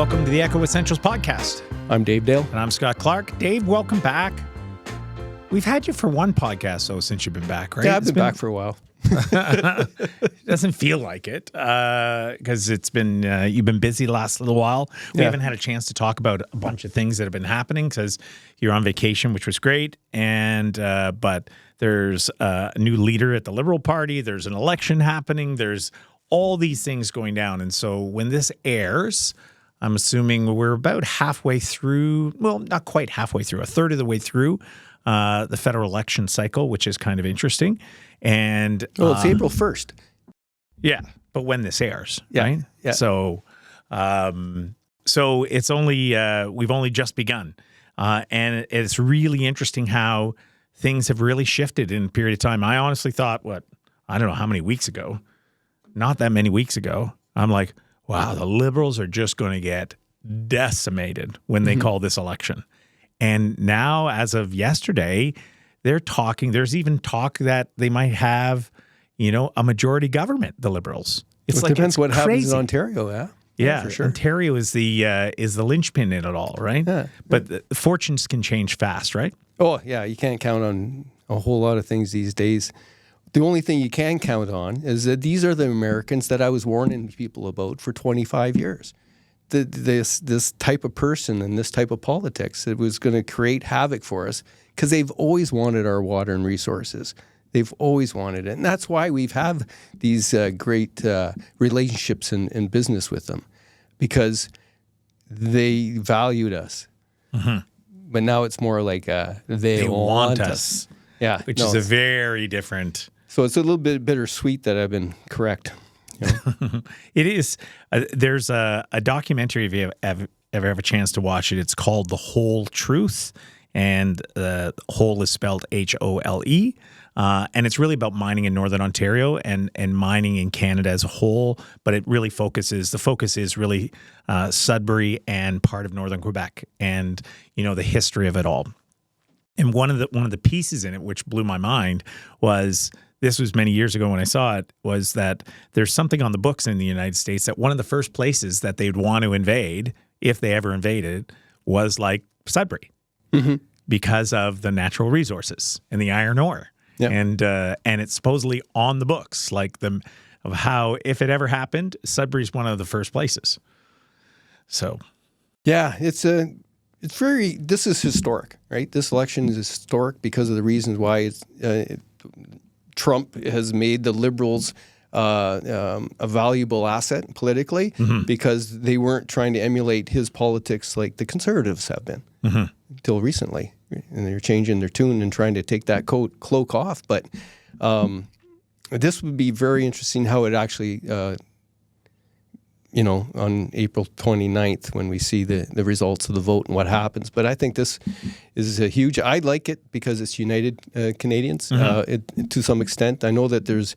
Welcome to the Echo Essentials podcast. I'm Dave Dale. And I'm Scott Clark. Dave, welcome back. We've had you for one podcast, though, since you've been back, right? Yeah, I've been back for a while. It doesn't feel like it because it's been you've been busy the last little while. We haven't had a chance to talk about a bunch of things that have been happening because you're on vacation, which was great. And but there's a new leader at the Liberal Party. There's an election happening. There's all these things going down. And so when this airs, I'm assuming we're about halfway through. Well, not quite halfway through. A third of the way through the federal election cycle, which is kind of interesting. And it's April 1st. Yeah, but when this airs, yeah, right? Yeah. So it's only we've only just begun, and it's really interesting how things have really shifted in a period of time. I honestly thought, I don't know how many weeks ago, not that many weeks ago, I'm like, wow, the Liberals are just going to get decimated when they call this election. And now, as of yesterday, they're talking. There's even talk that they might have, a majority government. The Liberals. It depends what happens in Ontario. Yeah, for sure. Ontario is the linchpin in it all, right? Yeah. But the fortunes can change fast, right? Oh yeah, you can't count on a whole lot of things these days. The only thing you can count on is that these are the Americans that I was warning people about for 25 years. This type of person and this type of politics that was going to create havoc for us because they've always wanted our water and resources. They've always wanted it. And that's why we've had these great relationships in business with them because they valued us. Mm-hmm. But now it's more like they want us. Yeah. Which is a very different... So it's a little bit bittersweet that I've been correct. It is. There's a documentary, if you ever have a chance to watch it. It's called The Whole Truth, and whole is spelled H-O-L-E. And it's really about mining in Northern Ontario and mining in Canada as a whole. But it really the focus is really Sudbury and part of Northern Quebec and, the history of it all. And one of the pieces in it, which blew my mind, was... This was many years ago when I saw it, was that there's something on the books in the United States that one of the first places that they'd want to invade, if they ever invaded, was like Sudbury because of the natural resources and the iron ore. Yep. And it's supposedly on the books, of how, if it ever happened, Sudbury's one of the first places. So. Yeah, this is historic, right? This election is historic because of the reasons why Trump has made the Liberals a valuable asset politically because they weren't trying to emulate his politics like the Conservatives have been until recently. And they're changing their tune and trying to take that cloak off. But this would be very interesting how it actually, on April 29th when we see the results of the vote and what happens. But I think this is a huge... I like it because it's United Canadians to some extent. I know that there's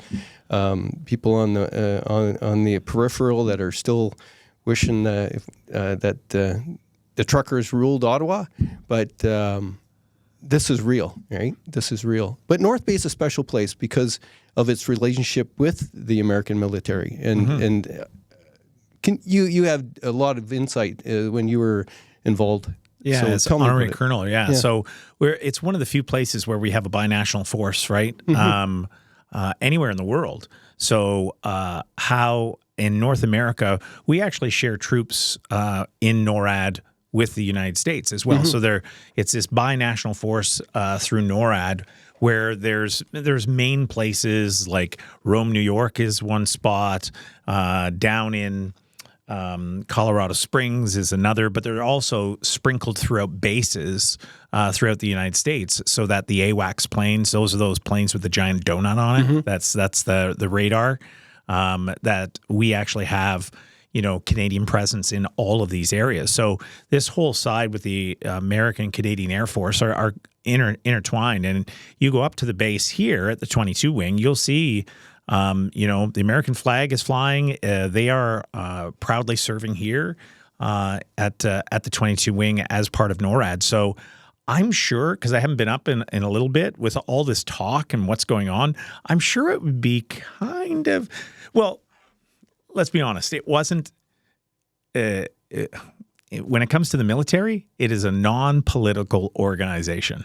people on the peripheral that are still wishing that the truckers ruled Ottawa, but this is real, right? This is real. But North Bay is a special place because of its relationship with the American military and You have a lot of insight when you were involved. Yeah, so as honorary colonel. Yeah. So it's one of the few places where we have a binational force, right? Anywhere in the world. So how in North America we actually share troops in NORAD with the United States as well. So it's this binational force through NORAD where there's main places like Rome, New York is one spot, down in Colorado Springs is another, but they're also sprinkled throughout bases throughout the United States so that the AWACS planes, those are those planes with the giant donut on it. That's the radar that we actually have, Canadian presence in all of these areas. So this whole side with the American Canadian Air Force are intertwined. And you go up to the base here at the 22 wing, you'll see the American flag is flying. They are proudly serving here at the 22 wing as part of NORAD. So I'm sure, because I haven't been up in a little bit with all this talk and what's going on, I'm sure it would be kind of, well, let's be honest. It wasn't, when it comes to the military, it is a non-political organization.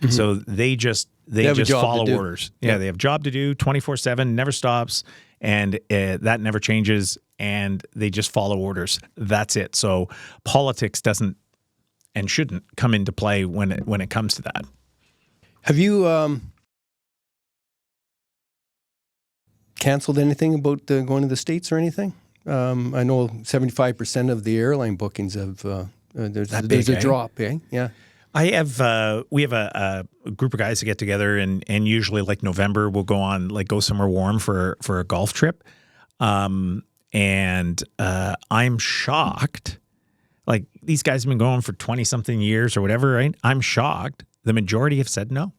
So they just follow orders. Yeah, they have a job to do 24/7, never stops, and that never changes. And they just follow orders. That's it. So politics doesn't and shouldn't come into play when it comes to that. Have you canceled anything about going to the States or anything? I know 75% of the airline bookings have there's a drop. Yeah. We have a group of guys that get together and usually like November we'll go somewhere warm for a golf trip. And I'm shocked. Like these guys have been going for 20 something years or whatever, right? I'm shocked. The majority have said no.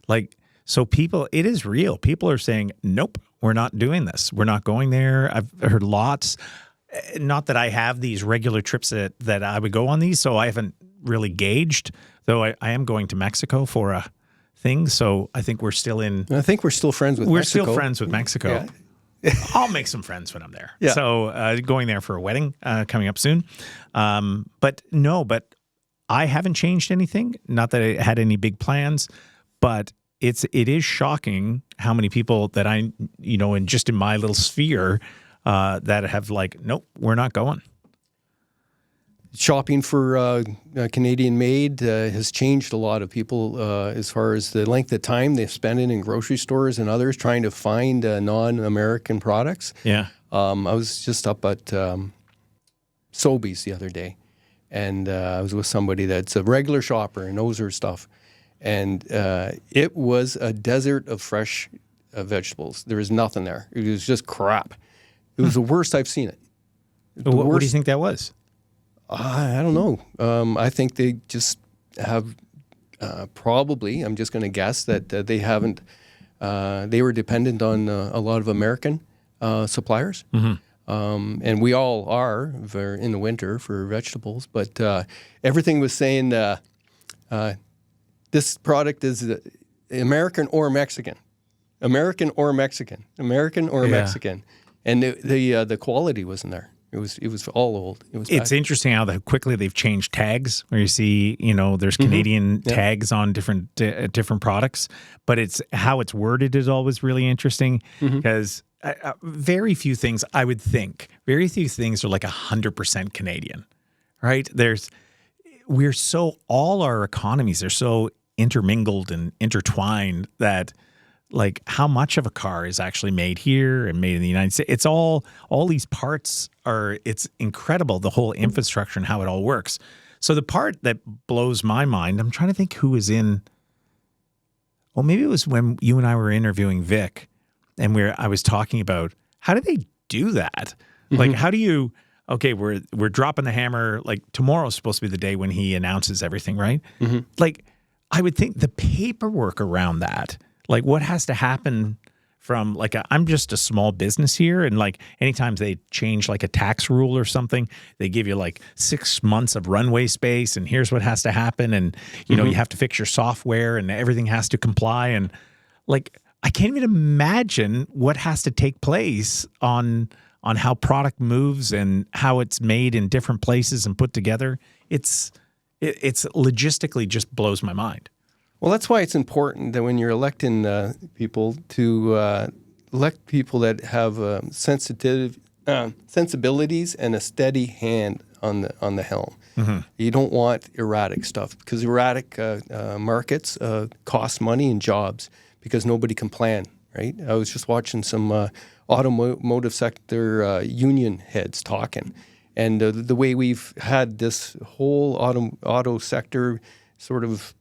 Like, so people, it is real. People are saying, nope, we're not doing this. We're not going there. I've heard lots. Not that I have these regular trips that I would go on these, so I haven't really gauged, though I am going to Mexico for a thing. So I think we're still I think we're still friends with Mexico. We're still friends with Mexico. Yeah. I'll make some friends when I'm there. Yeah. So going there for a wedding coming up soon. But I haven't changed anything. Not that I had any big plans, but it is shocking how many people that I, in my little sphere that have like, nope, we're not going. Shopping for Canadian made has changed a lot of people as far as the length of time they've spent in grocery stores and others trying to find non-American products. Yeah. I was just up at Sobeys the other day, and I was with somebody that's a regular shopper and knows her stuff. And it was a desert of fresh vegetables. There was nothing there. It was just crap. It was the worst I've seen it. What do you think that was? I don't know. I think they just have probably, I'm just going to guess, that they haven't, they were dependent on a lot of American suppliers. And we all are in the winter for vegetables. But everything was saying this product is American or Mexican. American or Mexican. American or Mexican. And the quality wasn't there. It was all old. It's interesting how quickly they've changed tags. Where you see, there's Canadian tags on different products, but it's how it's worded is always really interesting because very few things I would think. Very few things are like 100% Canadian, right? All our economies are so intermingled and intertwined that. Like how much of a car is actually made here and made in the United States? It's all these parts it's incredible, the whole infrastructure and how it all works. So the part that blows my mind, I'm trying to think who was in, maybe it was when you and I were interviewing Vic and I was talking about how do they do that? Like how do you, we're dropping the hammer, like tomorrow's supposed to be the day when he announces everything, right? Like I would think the paperwork around that, like what has to happen from like I'm just a small business here, and like anytime they change like a tax rule or something, they give you like 6 months of runway space, and here's what has to happen, and you have to fix your software, and everything has to comply, and like I can't even imagine what has to take place on how product moves and how it's made in different places and put together. It's logistically just blows my mind. Well, that's why it's important that when you're electing people to elect people that have sensibilities and a steady hand on the helm. You don't want erratic stuff because erratic markets cost money and jobs because nobody can plan, right? I was just watching some automotive sector union heads talking, and the way we've had this whole auto sector sort of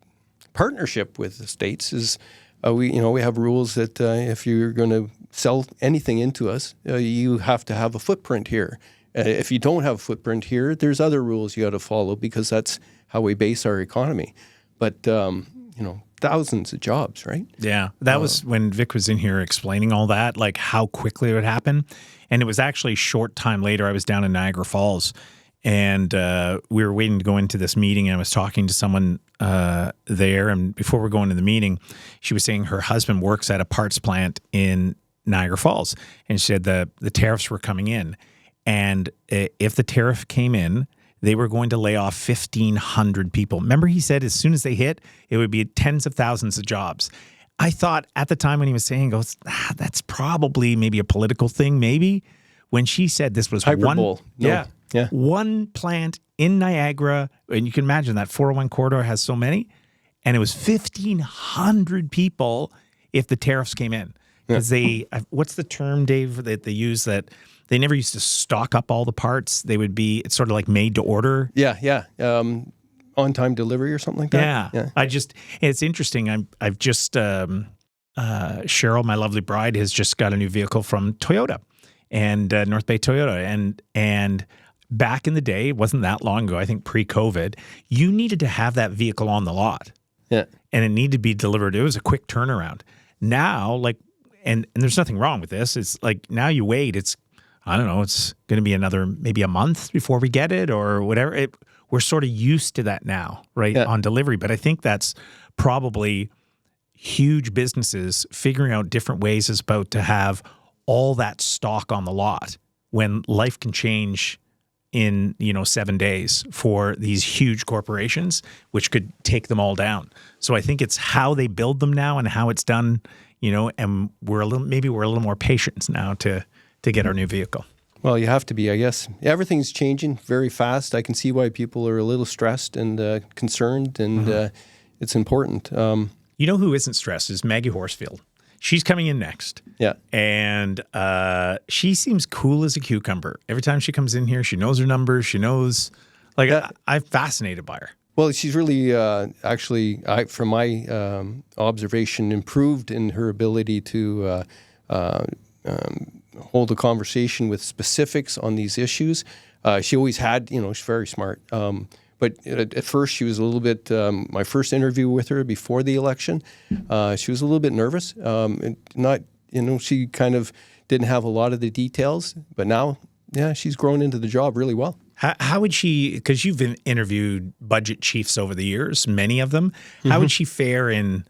partnership with the states is we have rules that if you're going to sell anything into us, you have to have a footprint here. If you don't have a footprint here, there's other rules you got to follow because that's how we base our economy. But thousands of jobs, right? Yeah, that was when Vic was in here explaining all that, like how quickly it would happen. And it was actually a short time later. I was down in Niagara Falls. And we were waiting to go into this meeting, and I was talking to someone there. And before we're going to the meeting, she was saying her husband works at a parts plant in Niagara Falls. And she said the tariffs were coming in. And if the tariff came in, they were going to lay off 1,500 people. Remember, he said as soon as they hit, it would be tens of thousands of jobs. I thought at the time when he was saying, that's probably maybe a political thing, maybe. When she said this was Hyperbole. one plant in Niagara, and you can imagine that 401 corridor has so many, and it was 1,500 people if the tariffs came in. Because what's the term, Dave, that they use that they never used to stock up all the parts? It's sort of like made to order. Yeah. On-time delivery or something like that. Yeah. It's interesting. I've just, Cheryl, my lovely bride, has just got a new vehicle from Toyota and North Bay Toyota. And back in the day, it wasn't that long ago, I think pre-COVID, you needed to have that vehicle on the lot. Yeah. And it needed to be delivered. It was a quick turnaround. Now, and there's nothing wrong with this. It's like now you wait. It's going to be maybe a month before we get it or whatever. We're sort of used to that now, right, on delivery. But I think that's probably huge businesses figuring out different ways as about to have all that stock on the lot when life can change in 7 days for these huge corporations, which could take them all down. So I think it's how they build them now and how it's done. And we're a little more patient now to get our new vehicle. Well, you have to be, I guess. Everything's changing very fast. I can see why people are a little stressed and concerned, and it's important. You know who isn't stressed is Maggie Horsfield. She's coming in next. Yeah. And she seems cool as a cucumber. Every time she comes in here, she knows her numbers. She knows, I'm fascinated by her. Well, she's really, actually, from my observation, improved in her ability to hold a conversation with specifics on these issues. She always had, she's very smart. But at first, she was a little bit, my first interview with her before the election, she was a little bit nervous. She kind of didn't have a lot of the details. But now, she's grown into the job really well. How would she, because you've interviewed budget chiefs over the years, many of them, how would she fare in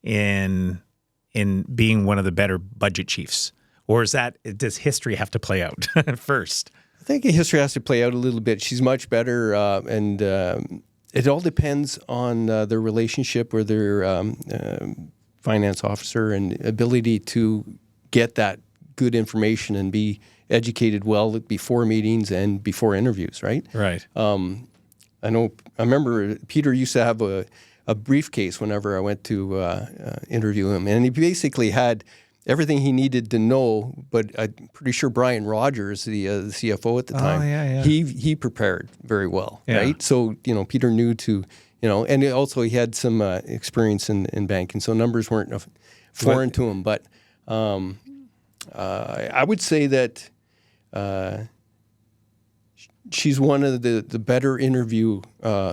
being one of the better budget chiefs? Or does history have to play out first? I think history has to play out a little bit. She's much better, and it all depends on their relationship with their finance officer and ability to get that good information and be educated well before meetings and before interviews, right? Right. I remember Peter used to have a briefcase whenever I went to interview him, and he basically had everything he needed to know, but I'm pretty sure Brian Rogers, the CFO at the time, he prepared very well, right? So, Peter knew to, and also he had some experience in banking, so numbers weren't foreign to him. But I would say that she's one of the better interview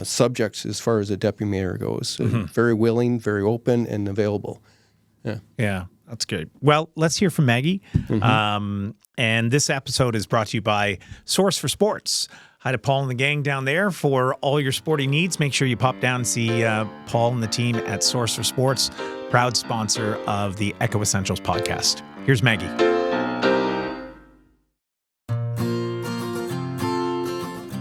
subjects as far as a deputy mayor goes. Very willing, very open, and available. Yeah. That's good. Well, let's hear from Maggie. And this episode is brought to you by Source for Sports. Hi to Paul and the gang down there for all your sporting needs. Make sure you pop down and see Paul and the team at Source for Sports, proud sponsor of the Echo Essentials podcast. Here's Maggie.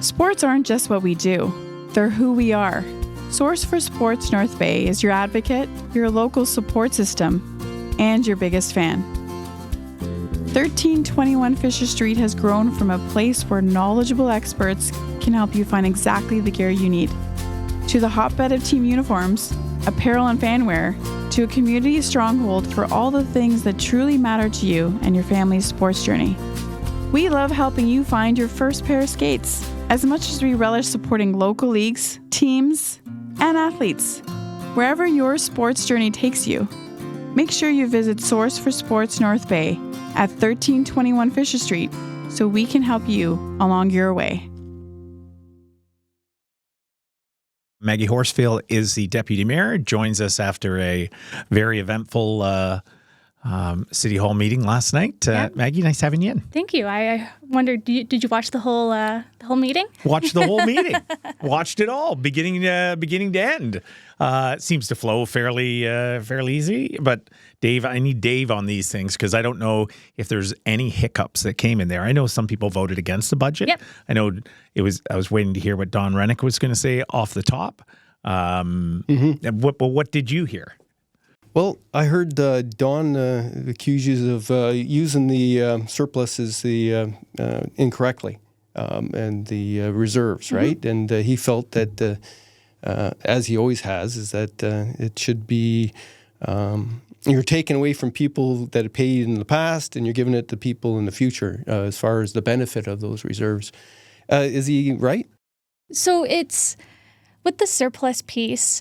Sports aren't just what we do. They're who we are. Source for Sports North Bay is your advocate, your local support system, and your biggest fan. 1321 Fisher Street has grown from a place where knowledgeable experts can help you find exactly the gear you need, to the hotbed of team uniforms, apparel and fanwear, to a community stronghold for all the things that truly matter to you and your family's sports journey. We love helping you find your first pair of skates, as much as we relish supporting local leagues, teams, and athletes. Wherever your sports journey takes you, make sure you visit Source for Sports North Bay at 1321 Fisher Street so we can help you along your way. Maggie Horsfield is the deputy mayor, joins us after a very eventful City Hall meeting last night. Maggie, nice having you in. Thank you. I wondered, did you watch the whole meeting? Watched the whole meeting. Watched it all, beginning to end. It seems to flow fairly easy. But Dave, I need Dave on these things because I don't know if there's any hiccups that came in there. I know some people voted against the budget. Yep. I know I was waiting to hear what Don Rennick was going to say off the top. What did you hear? Well, I heard Don accuse you of using the surpluses incorrectly and the reserves, right? And he felt that, as he always has, is that it should be you're taking away from people that have paid in the past and you're giving it to people in the future as far as the benefit of those reserves. Is he right? So it's with the surplus piece.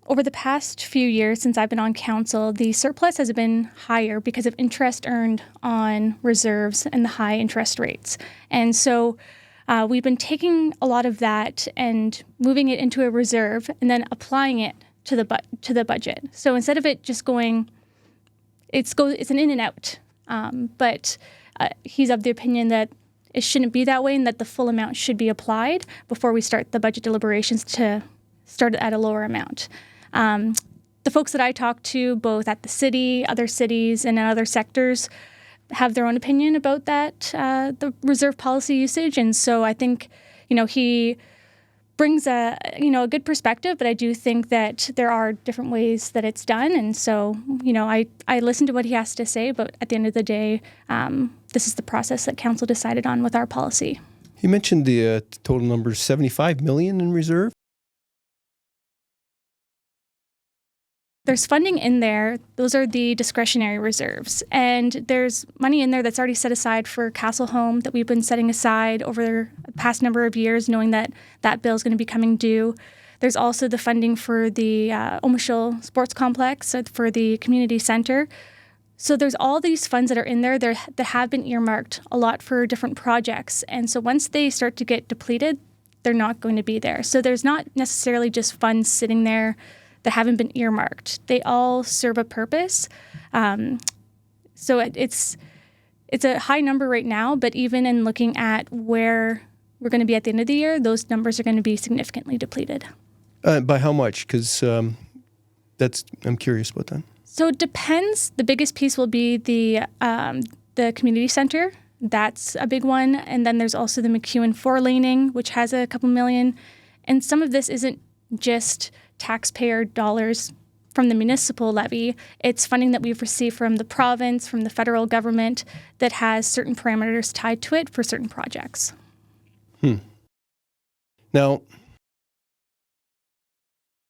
Over the past few years since I've been on council, the surplus has been higher because of interest earned on reserves and the high interest rates. And so we've been taking a lot of that and moving it into a reserve and then applying it to the budget. So instead of it just going, it's an in and out. But he's of the opinion that it shouldn't be that way and that the full amount should be applied before we start the budget deliberations to start at a lower amount. The folks that I talk to, both at the city, other cities, and in other sectors, have their own opinion about that, the reserve policy usage. And so I think, he brings a good perspective, but I do think that there are different ways that it's done. And so, I listen to what he has to say, but at the end of the day, this is the process that council decided on with our policy. You mentioned the total number, 75 million in reserve. There's funding in there. Those are the discretionary reserves. And there's money in there that's already set aside for Castle Home that we've been setting aside over the past number of years, knowing that that bill is going to be coming due. There's also the funding for the Omashal Sports Complex, for the community center. So there's all these funds that are in there that have been earmarked a lot for different projects. And so once they start to get depleted, they're not going to be there. So there's not necessarily just funds sitting there that haven't been earmarked. They all serve a purpose. So it's a high number right now, but even in looking at where we're going to be at the end of the year, those numbers are going to be significantly depleted. By how much? Because I'm curious about that. So it depends. The biggest piece will be the community center. That's a big one. And then there's also the McEwen 4-laning, which has a couple million. And some of this isn't just taxpayer dollars from the municipal levy. It's funding that we've received from the province, from the federal government, that has certain parameters tied to it for certain projects. Now,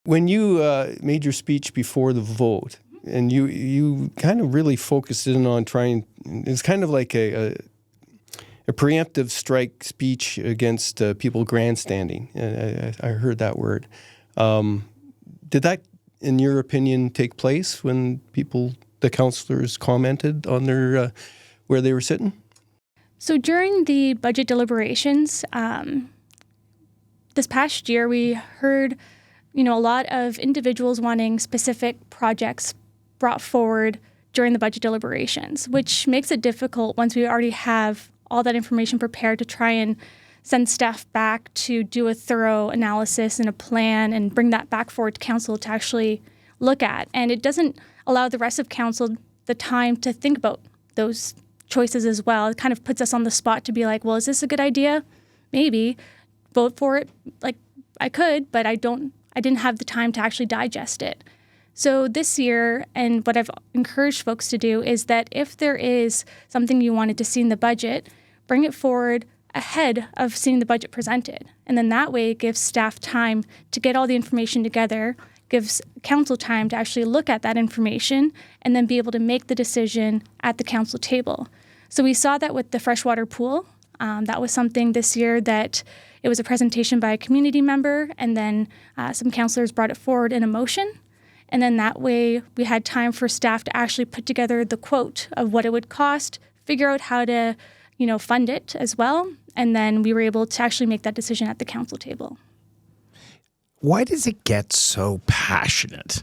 when you made your speech before the vote, and you kind of really focused in on trying, it's kind of like a preemptive strike speech against people grandstanding. I heard that word. Did that, in your opinion, take place when the councillors commented on their where they were sitting? So during the budget deliberations, this past year, we heard, a lot of individuals wanting specific projects brought forward during the budget deliberations, which makes it difficult once we already have all that information prepared to try and send staff back to do a thorough analysis and a plan and bring that back forward to council to actually look at. And it doesn't allow the rest of council the time to think about those choices as well. It kind of puts us on the spot to be like, well, is this a good idea? Maybe. Vote for it. Like, I could, but I didn't have the time to actually digest it. So this year, and what I've encouraged folks to do, is that if there is something you wanted to see in the budget, bring it forward ahead of seeing the budget presented. And then that way it gives staff time to get all the information together, gives council time to actually look at that information, and then be able to make the decision at the council table. So we saw that with the freshwater pool. That was something this year that it was a presentation by a community member, and then some councillors brought it forward in a motion. And then that way we had time for staff to actually put together the quote of what it would cost, figure out how to fund it as well. And then we were able to actually make that decision at the council table. Why does it get so passionate?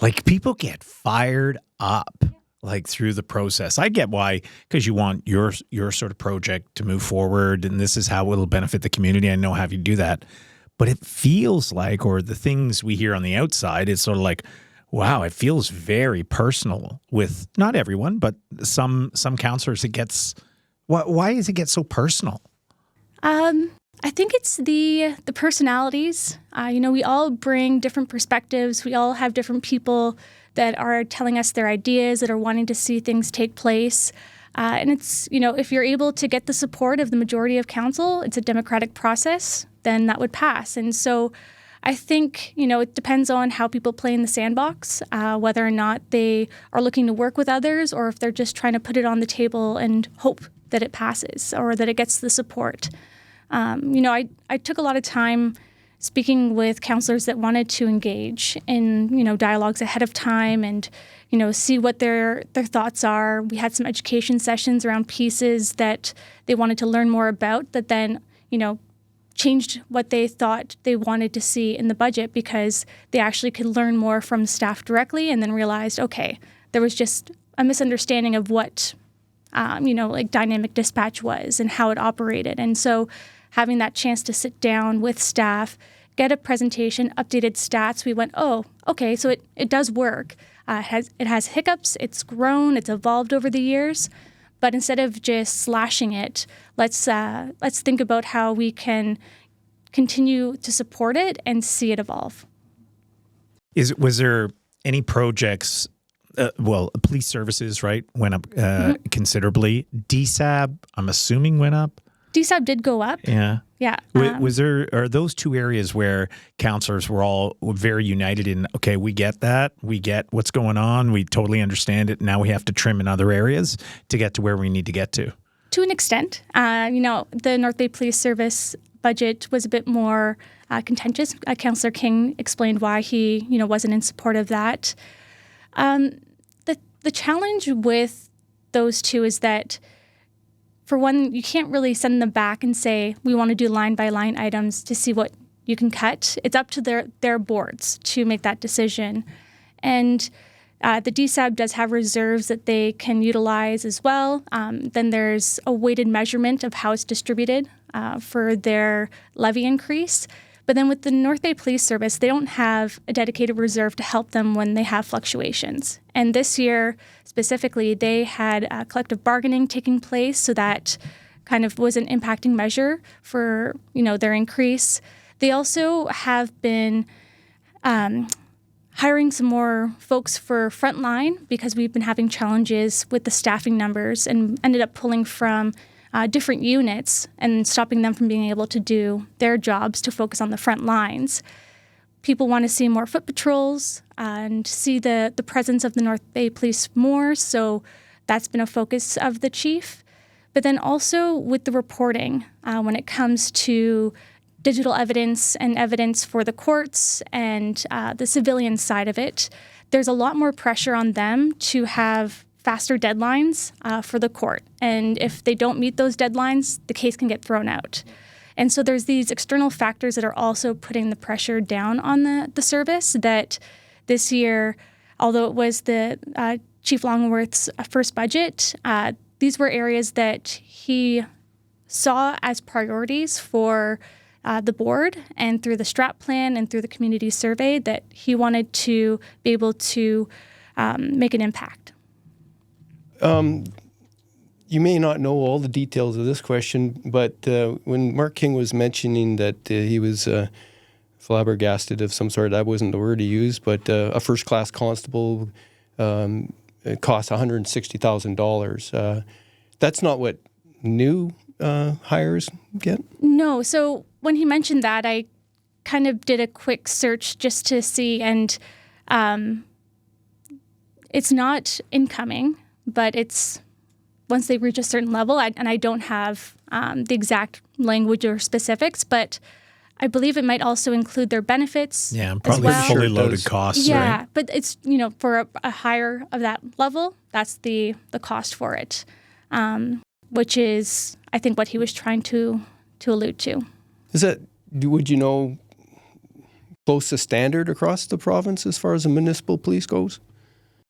Like, people get fired up like through the process? I get why, because you want your sort of project to move forward, and this is how it'll benefit the community. I know how you do that. But it feels like, or the things we hear on the outside, it's sort of like, wow, it feels very personal with not everyone, but some councillors. It gets, why does it get so personal? I think it's the personalities. We all bring different perspectives. We all have different people that are telling us their ideas, that are wanting to see things take place. And it's, if you're able to get the support of the majority of council, it's a democratic process, then that would pass. And so I think, it depends on how people play in the sandbox, whether or not they are looking to work with others or if they're just trying to put it on the table and hope that it passes or that it gets the support. I took a lot of time speaking with counselors that wanted to engage in, dialogues ahead of time and, see what their thoughts are. We had some education sessions around pieces that they wanted to learn more about that then, changed what they thought they wanted to see in the budget because they actually could learn more from staff directly and then realized, okay, there was just a misunderstanding of what, like dynamic dispatch was and how it operated. And so having that chance to sit down with staff, get a presentation, updated stats, we went, oh, okay, so it does work. It has hiccups, it's grown, it's evolved over the years. But instead of just slashing it, let's think about how we can continue to support it and see it evolve. Was there any projects? Police services, right, went up considerably. DSAB, I'm assuming, went up. DSAB did go up. Yeah. Yeah. Are those two areas where councillors were all very united in, okay, we get that, we get what's going on, we totally understand it, now we have to trim in other areas to get to where we need to get to? To an extent. The North Bay Police Service budget was a bit more contentious. Councillor King explained why he, wasn't in support of that. The challenge with those two is that, for one, you can't really send them back and say, we want to do line-by-line items to see what you can cut. It's up to their boards to make that decision. And the DSAB does have reserves that they can utilize as well. Then there's a weighted measurement of how it's distributed for their levy increase. But then with the North Bay Police Service, they don't have a dedicated reserve to help them when they have fluctuations. And this year, specifically, they had collective bargaining taking place, so that kind of was an impacting measure for, their increase. They also have been hiring some more folks for frontline because we've been having challenges with the staffing numbers and ended up pulling from different units and stopping them from being able to do their jobs to focus on the front lines. People want to see more foot patrols and see the presence of the North Bay Police more, so that's been a focus of the chief. But then also with the reporting, when it comes to digital evidence and evidence for the courts and the civilian side of it, there's a lot more pressure on them to have faster deadlines for the court. And if they don't meet those deadlines, the case can get thrown out. And so there's these external factors that are also putting the pressure down on the service that this year, although it was the Chief Longworth's first budget, these were areas that he saw as priorities for the board, and through the strat plan and through the community survey, that he wanted to be able to make an impact. You may not know all the details of this question, but when Mark King was mentioning that he was flabbergasted of some sort, that wasn't the word he used, but a first-class constable it costs $160,000. That's not what new hires get? No. So when he mentioned that, I kind of did a quick search just to see, and it's not incoming, but it's once they reach a certain level, and I don't have the exact language or specifics, but I believe it might also include their benefits. Yeah, probably as well. fully loaded costs, yeah, right? But it's, for a hire of that level, that's the cost for it, which is, I think, what he was trying to allude to. Would you know, close to standard across the province as far as the municipal police goes?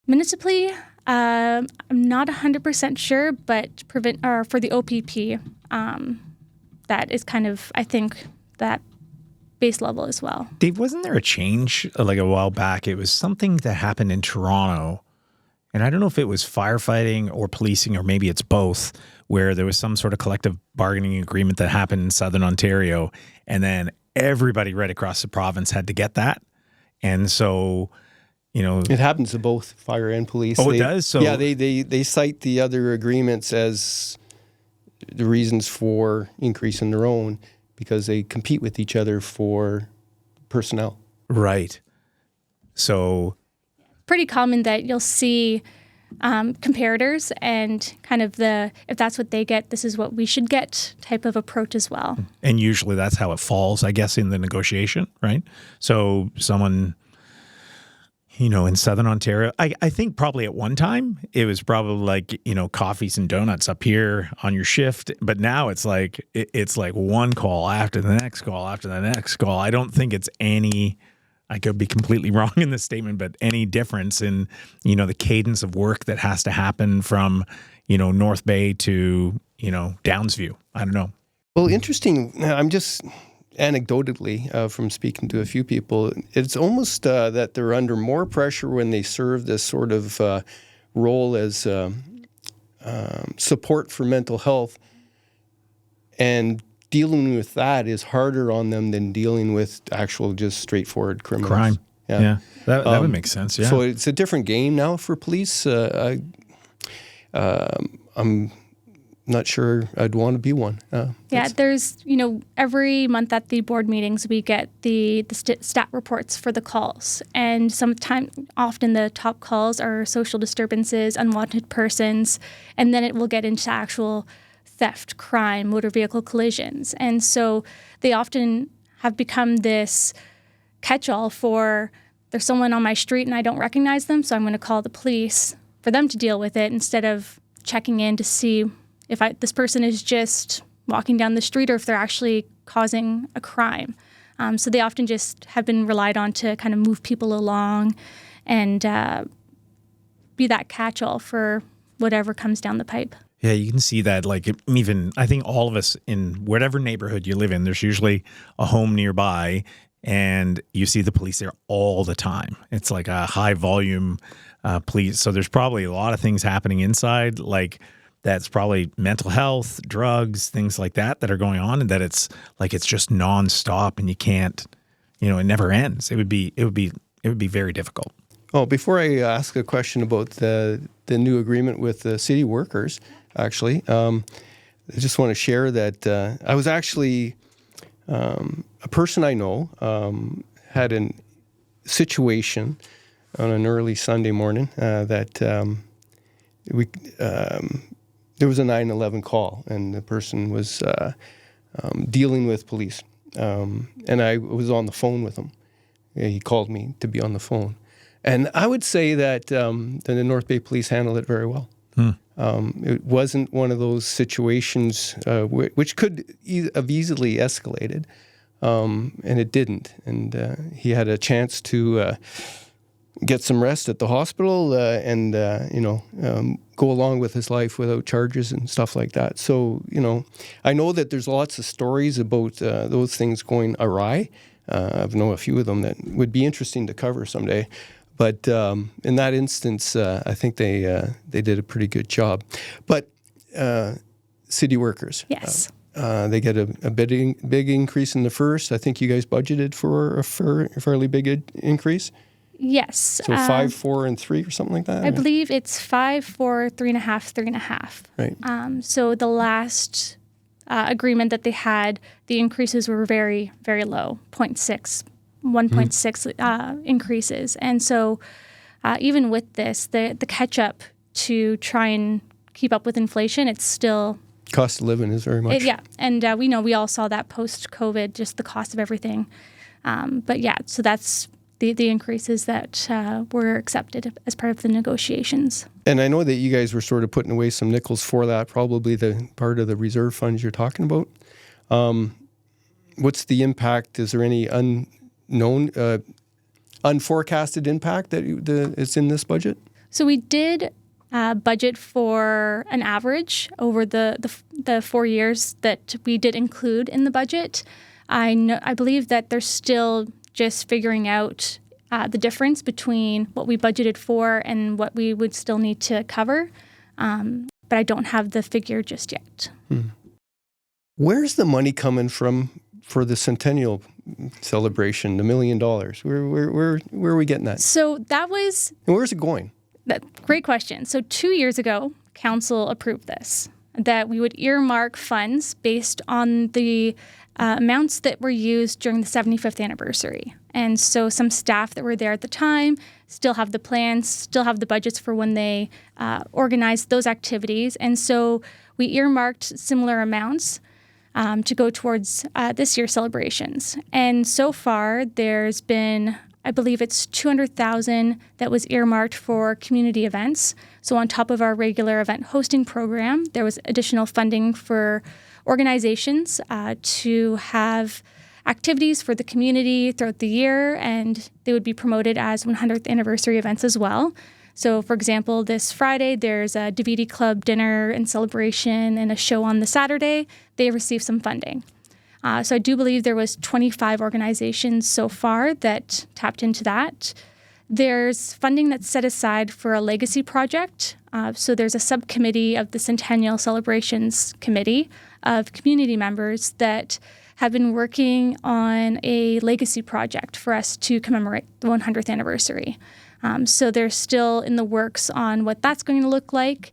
Municipally, I'm not 100% sure, but for the OPP, that is kind of, I think, that base level as well. Dave, wasn't there a change like a while back? It was something that happened in Toronto, and I don't know if it was firefighting or policing, or maybe it's both, where there was some sort of collective bargaining agreement that happened in Southern Ontario, and then everybody right across the province had to get that. And so, it happens to both fire and police. Oh, it does? So yeah, they cite the other agreements as the reasons for increasing their own, because they compete with each other for personnel. Right. So Pretty common that you'll see comparators and kind of if that's what they get, this is what we should get type of approach as well. And usually that's how it falls, I guess, in the negotiation, right? So someone, in Southern Ontario, I think probably at one time it was probably like, coffees and donuts up here on your shift. But now it's like one call after the next call after the next call. I don't think it's I could be completely wrong in this statement, but any difference in, the cadence of work that has to happen from, North Bay to, Downsview. I don't know. Well, interesting. I'm just anecdotally from speaking to a few people, it's almost that they're under more pressure when they serve this sort of role as support for mental health, and dealing with that is harder on them than dealing with actual just straightforward criminals. Crime. Yeah. That would make sense. Yeah. So it's a different game now for police. I'm not sure I'd want to be one. There's, every month at the board meetings, we get the stat reports for the calls. And often the top calls are social disturbances, unwanted persons, and then it will get into actual theft, crime, motor vehicle collisions. And so they often have become this catch-all for, there's someone on my street and I don't recognize them, so I'm going to call the police for them to deal with it instead of checking in to see if this person is just walking down the street or if they're actually causing a crime. So they often just have been relied on to kind of move people along and be that catch-all for whatever comes down the pipe. Yeah, you can see that, like, even, I think all of us in whatever neighborhood you live in, there's usually a home nearby, and you see the police there all the time. It's like a high volume police. So there's probably a lot of things happening inside, like that's probably mental health, drugs, things like that are going on, and that it's just nonstop, and you can't, it never ends. It would be very difficult. Oh, before I ask a question about the new agreement with the city workers, actually, I just want to share that I was actually a person I know had a situation on an early Sunday morning that there was a 911 call, and the person was dealing with police, and I was on the phone with him. He called me to be on the phone. And I would say that the North Bay Police handled it very well. It wasn't one of those situations which could have easily escalated, and it didn't. And he had a chance to get some rest at the hospital and go along with his life without charges and stuff like that. So, I know that there's lots of stories about those things going awry. I know a few of them that would be interesting to cover someday. But in that instance, I think they did a pretty good job. But city workers, yes, they get a big increase in the first. I think you guys budgeted for a fairly big increase. Yes. So 5, 4, and 3, or something like that. I believe it's 5, 4, 3.5, 3.5. Right. So the last agreement that they had, the increases were very, very low, 0.6. 1.6 increases. And so even with this, the catch-up to try and keep up with inflation, it's still... Cost of living is very much. Yeah. And we all saw that post-COVID, just the cost of everything. But yeah, so that's the increases that were accepted as part of the negotiations. And I know that you guys were sort of putting away some nickels for that, probably the part of the reserve funds you're talking about. What's the impact? Is there any unforecasted impact that is in this budget? So we did budget for an average over the 4 years that we did include in the budget. I believe that they're still just figuring out the difference between what we budgeted for and what we would still need to cover. But I don't have the figure just yet. Where's the money coming from for the centennial celebration, the $1 million? Where are we getting that? So that was... And where's it going? Great question. So 2 years ago, council approved this, that we would earmark funds based on the amounts that were used during the 75th anniversary. And so some staff that were there at the time still have the plans, still have the budgets for when they organized those activities. And so we earmarked similar amounts to go towards this year's celebrations. And so far, there's been, I believe it's $200,000 that was earmarked for community events. So on top of our regular event hosting program, there was additional funding for organizations to have activities for the community throughout the year, and they would be promoted as 100th anniversary events as well. So, for example, this Friday, there's a DVD Club dinner and celebration and a show on the Saturday. They received some funding. So I do believe there was 25 organizations so far that tapped into that. There's funding that's set aside for a legacy project. So there's a subcommittee of the Centennial Celebrations Committee of community members that have been working on a legacy project for us to commemorate the 100th anniversary. So they're still in the works on what that's going to look like.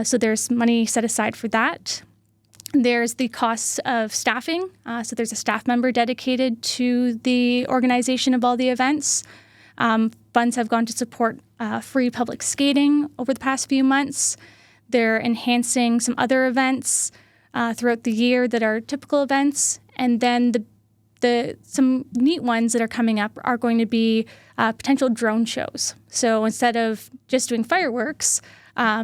So there's money set aside for that. There's the costs of staffing. So there's a staff member dedicated to the organization of all the events. Funds have gone to support free public skating over the past few months. They're enhancing some other events throughout the year that are typical events. And then some neat ones that are coming up are going to be potential drone shows. So instead of just doing fireworks,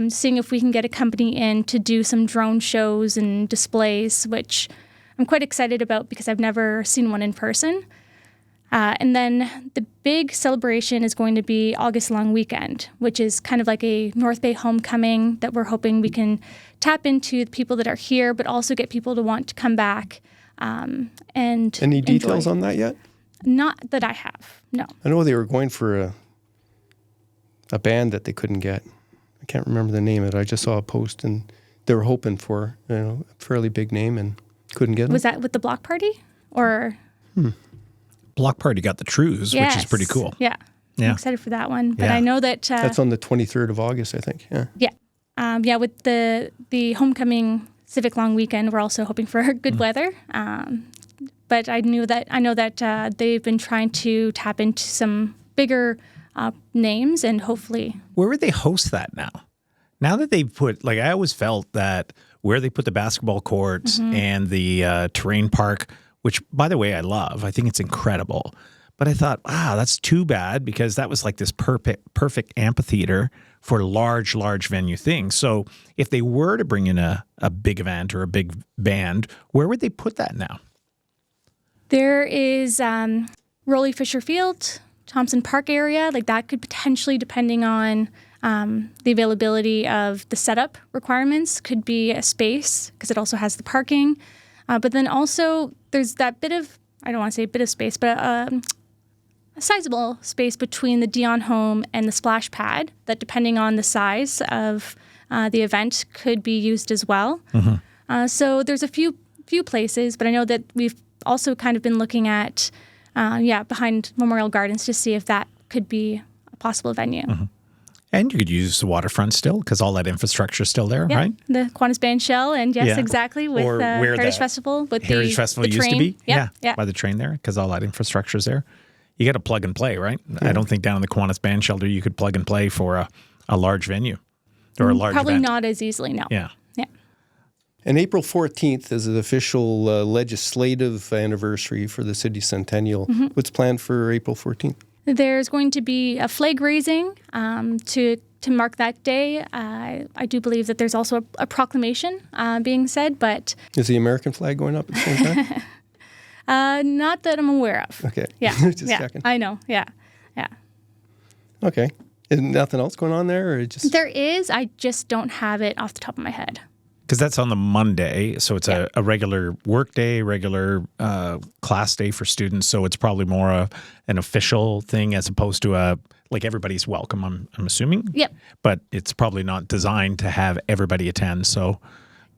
seeing if we can get a company in to do some drone shows and displays, which I'm quite excited about because I've never seen one in person. And then the big celebration is going to be August Long Weekend, which is kind of like a North Bay homecoming that we're hoping we can tap into the people that are here, but also get people to want to come back and Any details on that yet? Not that I have, no. I know they were going for a band that they couldn't get. I can't remember the name of it. I just saw a post, and they were hoping for a fairly big name and couldn't get it. Was that with the Block Party? Or Block Party got the Trues, which is pretty cool. Yeah. Yeah. I'm excited for that one. But Yeah. I know that... That's on the 23rd of August, I think. Yeah. Yeah. With the homecoming Civic Long Weekend, we're also hoping for good weather. But I know that they've been trying to tap into some bigger names, and hopefully... Where would they host that now? Now that they've put, I always felt that where they put the basketball courts and the terrain park, which, by the way, I love. I think it's incredible. But I thought, wow, that's too bad, because that was like this perfect amphitheater for large venue things. So if they were to bring in a big event or a big band, where would they put that now? There is Rolly Fisher Field, Thompson Park area. That could potentially, depending on the availability of the setup requirements, could be a space, because it also has the parking. But then also there's that bit of, I don't want to say a bit of space, but a sizable space between the Dion home and the splash pad that, depending on the size of the event, could be used as well. So there's a few places, but I know that we've also kind of been looking at, behind Memorial Gardens to see if that could be a possible venue. And you could use the waterfront still, because all that infrastructure is still there, right? The Kiwanis Band Shell, and yes, exactly, with Or where Heritage the Festival. With Heritage Festival the used train. to be, Yeah. by the train there, because all that infrastructure is there. You got to plug and play, right? I don't think down in the Kiwanis Band Shelter you could plug and play for a large venue or a large Probably event. not as easily, no. Yeah. And April 14th is the official legislative anniversary for the city centennial. What's planned for April 14th? There's going to be a flag raising to mark that day. I do believe that there's also a proclamation being said, but... Is the American flag going up at the same time? Not that I'm aware of. Okay. Yeah. Just checking. I know. Yeah. Okay. Is nothing else going on there, or just There is. I just don't have it off the top of my head. Because that's on the Monday, so it's a regular work day, regular class day for students. So it's probably more an official thing as opposed to like everybody's welcome. I'm assuming. Yep. But it's probably not designed to have everybody attend. So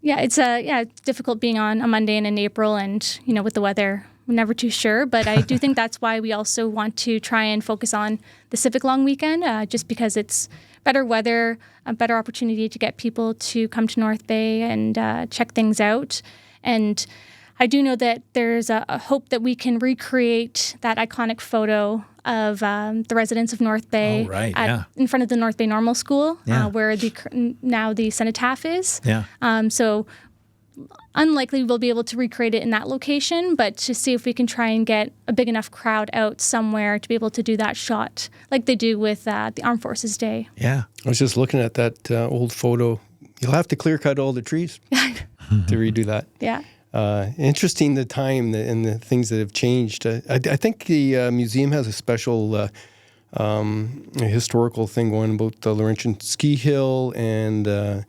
Yeah, it's difficult being on a Monday and in April, and with the weather, we're never too sure. But I do think that's why we also want to try and focus on the Civic Long Weekend, just because it's better weather, a better opportunity to get people to come to North Bay and check things out. And I do know that there's a hope that we can recreate that iconic photo of the residents of North Bay in front of the North Bay Normal School, where now the cenotaph is. Yeah. So unlikely we'll be able to recreate it in that location, but to see if we can try and get a big enough crowd out somewhere to be able to do that shot like they do with the Armed Forces Day. Yeah. I was just looking at that old photo. You'll have to clear cut all the trees to redo that. Yeah. Interesting, the time and the things that have changed. I think the museum has a special historical thing going about the Laurentian Ski Hill and the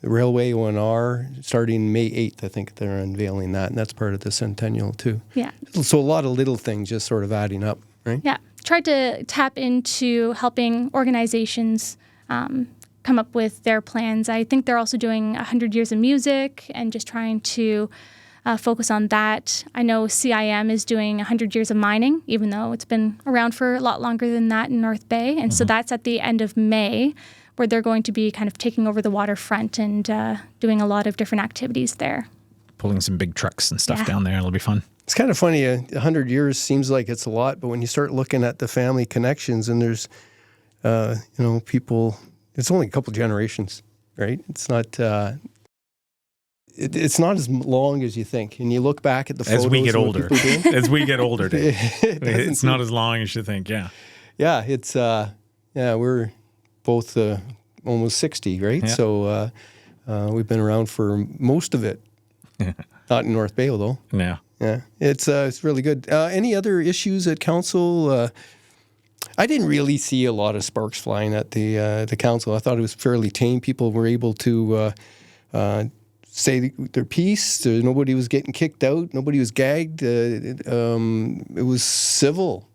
Railway ONR starting May 8th. I think they're unveiling that, and that's part of the centennial too. Yeah. So a lot of little things just sort of adding up, right? Yeah. Tried to tap into helping organizations come up with their plans. I think they're also doing 100 Years of Music and just trying to focus on that. I know CIM is doing 100 Years of Mining, even though it's been around for a lot longer than that in North Bay. And so that's at the end of May, where they're going to be kind of taking over the waterfront and doing a lot of different activities there. Pulling some big trucks and stuff down there. It'll be fun. It's kind of funny. 100 years seems like it's a lot, but when you start looking at the family connections and there's, people, it's only a couple generations, right? It's not. It's not as long as you think, and you look back at the photos. As we get of what older, people do, as we get older, Dave. It's not seem- as long as you think. Yeah. Yeah, it's we're both almost 60, right? Yeah. So we've been around for most of it. Not in North Bay, though. Yeah. Yeah, it's really good. Any other issues at council? I didn't really see a lot of sparks flying at the council. I thought it was fairly tame. People were able to say their piece. Nobody was getting kicked out. Nobody was gagged. It was civil.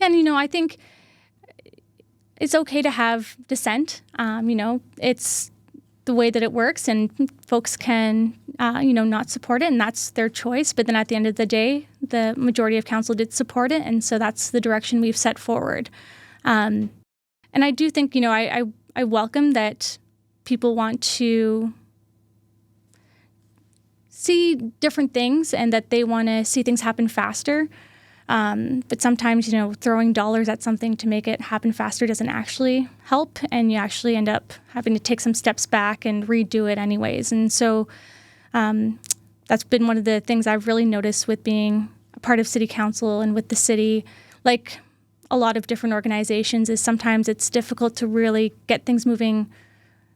And, I think it's okay to have dissent. It's the way that it works, and folks can, not support it, and that's their choice. But then at the end of the day, the majority of council did support it, and so that's the direction we've set forward. And I do think, I welcome that people want to see different things and that they want to see things happen faster. But sometimes, throwing dollars at something to make it happen faster doesn't actually help, and you actually end up having to take some steps back and redo it anyways. And so that's been one of the things I've really noticed with being a part of city council and with the city, like a lot of different organizations, is sometimes it's difficult to really get things moving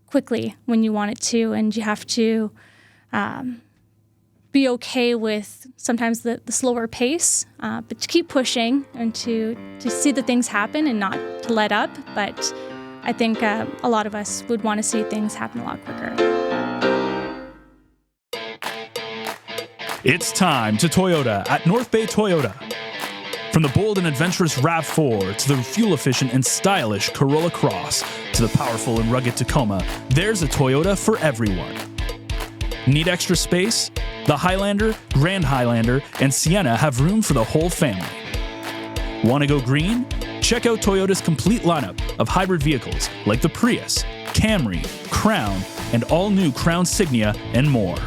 quickly when you want it to, and you have to be okay with sometimes the slower pace, but to keep pushing and to see the things happen and not to let up. But I think a lot of us would want to see things happen a lot quicker. It's time to Toyota at North Bay Toyota. From the bold and adventurous RAV4 to the fuel-efficient and stylish Corolla Cross to the powerful and rugged Tacoma, there's a Toyota for everyone. Need extra space? The Highlander, Grand Highlander, and Sienna have room for the whole family. Want to go green? Check out Toyota's complete lineup of hybrid vehicles like the Prius, Camry, Crown, and all-new Crown Signia, and more.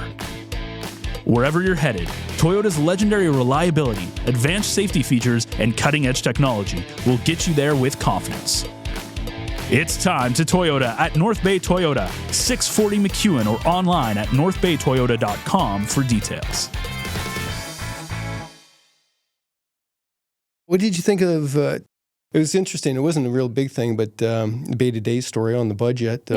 Wherever you're headed, Toyota's legendary reliability, advanced safety features, and cutting-edge technology will get you there with confidence. It's time to Toyota at North Bay Toyota, 640 McEwen, or online at northbaytoyota.com for details. What did you think of? It was interesting. It wasn't a real big thing, but day-to-day story on the budget.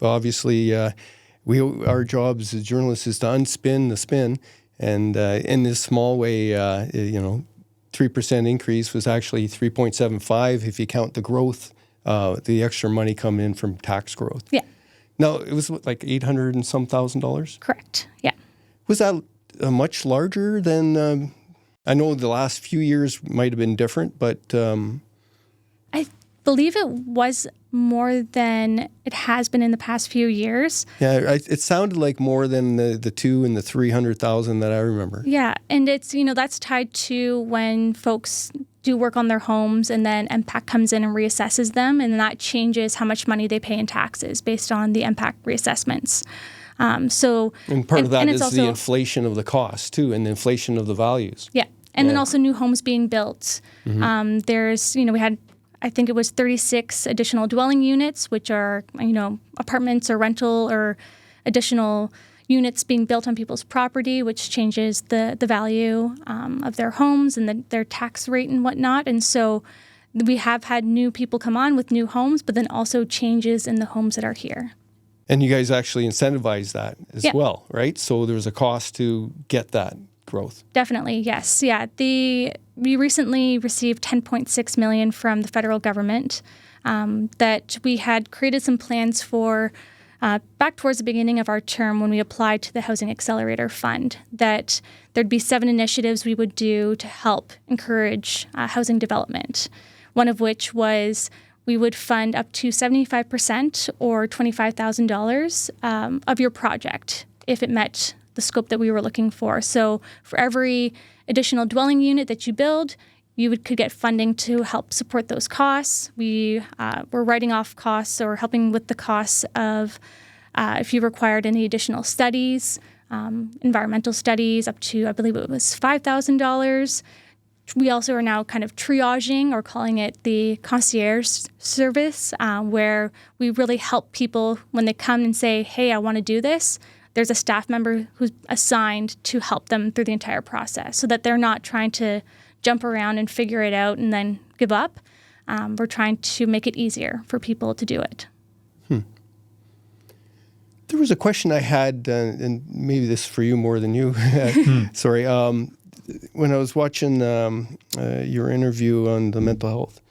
Obviously, our jobs as journalists is to unspin the spin, and in this small way, 3% increase was actually 3.75 if you count the growth the extra money coming in from tax growth. Yeah. Now, it was like $800 and some $1,000? Correct. Yeah. Was that much larger than, I know the last few years might have been different, but... I believe it was more than it has been in the past few years. Yeah, it sounded like more than the $200,000 and the $300,000 that I remember. Yeah, and it's, that's tied to when folks do work on their homes and then MPAC comes in and reassesses them, and that changes how much money they pay in taxes based on the MPAC reassessments. And part of that is also the inflation of the cost too, and the inflation of the values. Yeah, and then also new homes being built. There's, we had, I think it was 36 additional dwelling units, which are, apartments or rental or additional units being built on people's property, which changes the value of their homes and their tax rate and whatnot. And so we have had new people come on with new homes, but then also changes in the homes that are here. And you guys actually incentivize that as well, right? So there's a cost to get that growth. Definitely, yes. Yeah, we recently received $10.6 million from the federal government that we had created some plans for back towards the beginning of our term when we applied to the Housing Accelerator Fund, that there'd be 7 initiatives we would do to help encourage housing development, one of which was we would fund up to 75% or $25,000 of your project if it met the scope that we were looking for. So for every additional dwelling unit that you build, you could get funding to help support those costs. We were writing off costs or helping with the costs of if you required any additional studies, environmental studies, up to, I believe it was $5,000. We also are now kind of triaging, or calling it the concierge service, where we really help people when they come and say, hey, I want to do this. There's a staff member who's assigned to help them through the entire process so that they're not trying to jump around and figure it out and then give up. We're trying to make it easier for people to do it. There was a question I had, and maybe this is for you more than you. Sorry. When I was watching your interview on the mental health,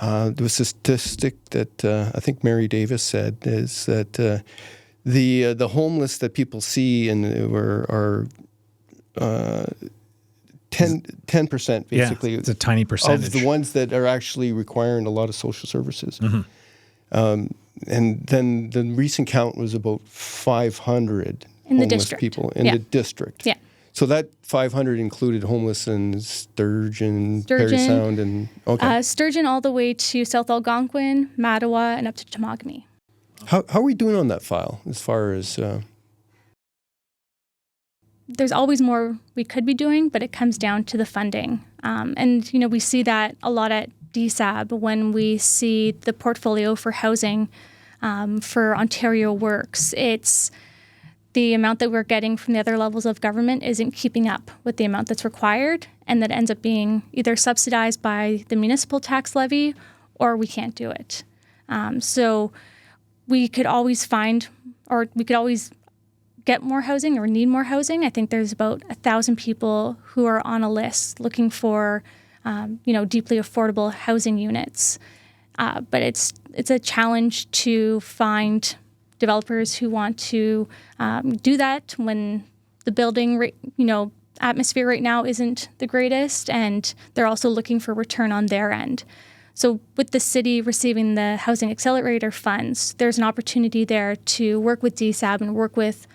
there was a statistic that I think Mary Davis said is that the homeless that people see and are 10% basically. Yeah, it's a tiny percentage of the ones that are actually requiring a lot of social services. And then the recent count was about 500 in the homeless district. people in the district. Yeah. So that 500 included homeless in Sturgeon, Parry Sound, and Sturgeon all the way to South Algonquin, Mattawa, and up to Temagami. How are we doing on that file as far as... There's always more we could be doing, but it comes down to the funding. And, we see that a lot at DSAB when we see the portfolio for housing for Ontario Works. It's the amount that we're getting from the other levels of government isn't keeping up with the amount that's required, and that ends up being either subsidized by the municipal tax levy or we can't do it. So we could always find, or we could always get more housing or need more housing. I think there's about 1,000 people who are on a list looking for, deeply affordable housing units. But it's a challenge to find developers who want to do that when the building, atmosphere right now isn't the greatest, and they're also looking for return on their end. So with the city receiving the Housing Accelerator funds, there's an opportunity there to work with DSAB and work with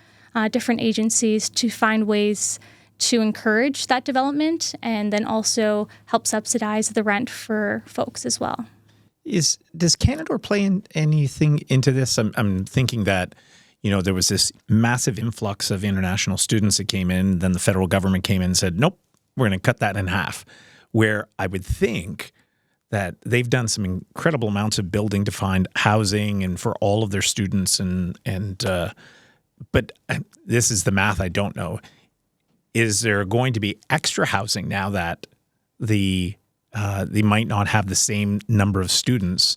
different agencies to find ways to encourage that development and then also help subsidize the rent for folks as well. Does Canada play anything into this? I'm thinking that, there was this massive influx of international students that came in. Then the federal government came in and said, nope, we're going to cut that in half. Where I would think that they've done some incredible amounts of building to find housing and for all of their students but this is the math I don't know. Is there going to be extra housing now that they might not have the same number of students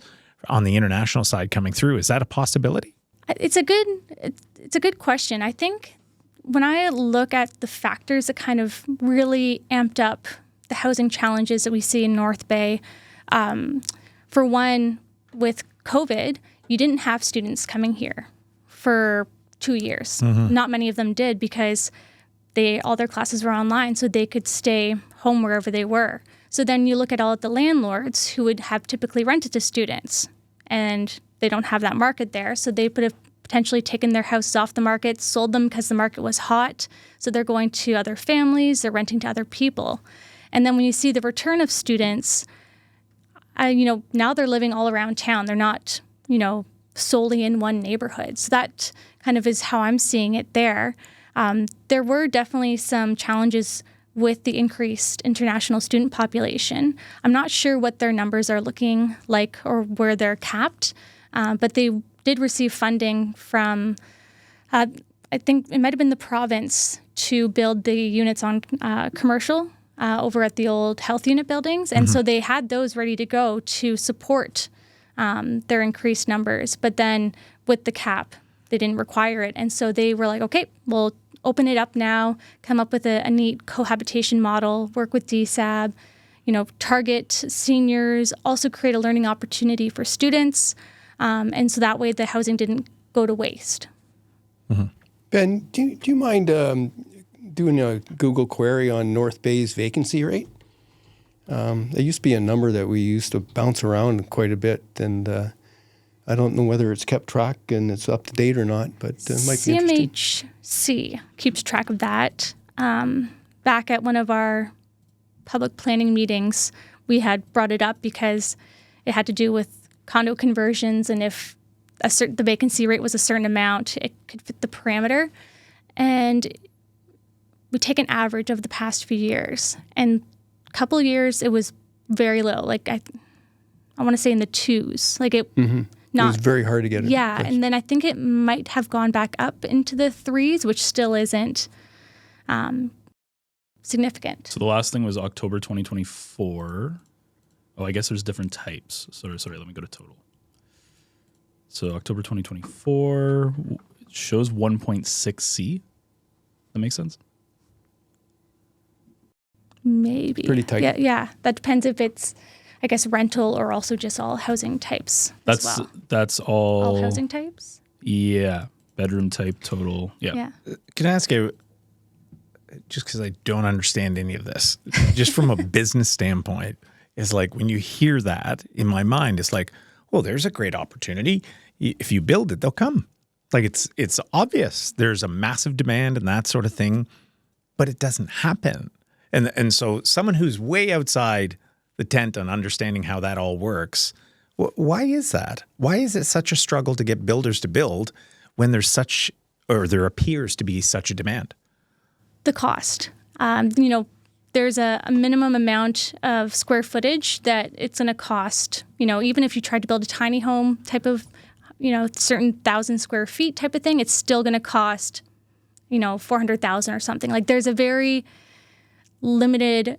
on the international side coming through? Is that a possibility? It's a good question. I think when I look at the factors that kind of really amped up the housing challenges that we see in North Bay, for one, with COVID, you didn't have students coming here for 2 years. Not many of them did because all their classes were online, so they could stay home wherever they were. So then you look at all of the landlords who would have typically rented to students, and they don't have that market there, so they would have potentially taken their houses off the market, sold them because the market was hot, so they're going to other families, they're renting to other people. And then when you see the return of students, now they're living all around town. They're not, solely in one neighborhood. So that kind of is how I'm seeing it there. There were definitely some challenges with the increased international student population. I'm not sure what their numbers are looking like or where they're capped, but they did receive funding from, I think it might have been the province, to build the units on commercial over at the old health unit buildings. And so they had those ready to go to support their increased numbers. But then with the cap, they didn't require it. And so they were like, okay, we'll open it up now, come up with a neat cohabitation model, work with DSAB, target seniors, also create a learning opportunity for students. And so that way the housing didn't go to waste. Ben, do you mind doing a Google query on North Bay's vacancy rate? There used to be a number that we used to bounce around quite a bit, and I don't know whether it's kept track and it's up to date or not, but it might be interesting. CMHC keeps track of that. Back at one of our public planning meetings, we had brought it up because it had to do with condo conversions, and if the vacancy rate was a certain amount, it could fit the parameter. And we take an average of the past few years, and a couple of years it was very low. Like I want to say in the twos. Like it. It was very hard to get it. Yeah, and then I think it might have gone back up into the threes, which still isn't significant. So the last thing was October 2024. Oh, I guess there's different types. Sorry, let me go to total. So October 2024 shows 1.6C. That makes sense? Maybe. Pretty tight. Yeah. That depends if it's, I guess, rental or also just all housing types as well. That's all housing types? Yeah. Bedroom type total. Yeah. Can I ask you, just because I don't understand any of this, just from a business standpoint, is like when you hear that in my mind, it's like, well, there's a great opportunity. If you build it, they'll come. Like it's obvious. There's a massive demand and that sort of thing, but it doesn't happen. And so someone who's way outside the tent on understanding how that all works, why is that? Why is it such a struggle to get builders to build when there's such, or there appears to be such a demand? The cost. There's a minimum amount of square footage that it's going to cost, even if you tried to build a tiny home type of, certain 1,000 square feet type of thing, it's still going to cost, $400,000 or something. Like there's a very limited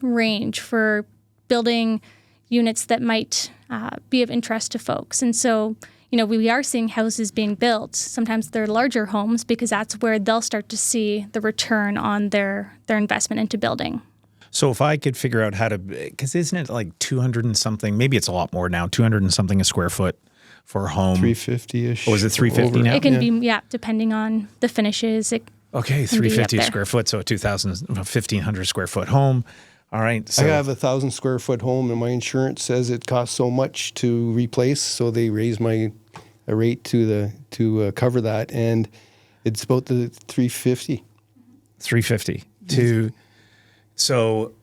range for building units that might be of interest to folks. And so, we are seeing houses being built. Sometimes they're larger homes because that's where they'll start to see the return on their investment into building. So if I could figure out how to, because isn't it like 200 and something, maybe it's a lot more now, 200 and something a square foot for a home. 350-ish. Oh, is it 350 now? It can be, depending on the finishes. Okay, 350 a square foot, so a 1,500 square foot home. All right. So I have a 1,000 square foot home, and my insurance says it costs so much to replace, so they raise my rate to cover that, and it's about the 350. 350 to. So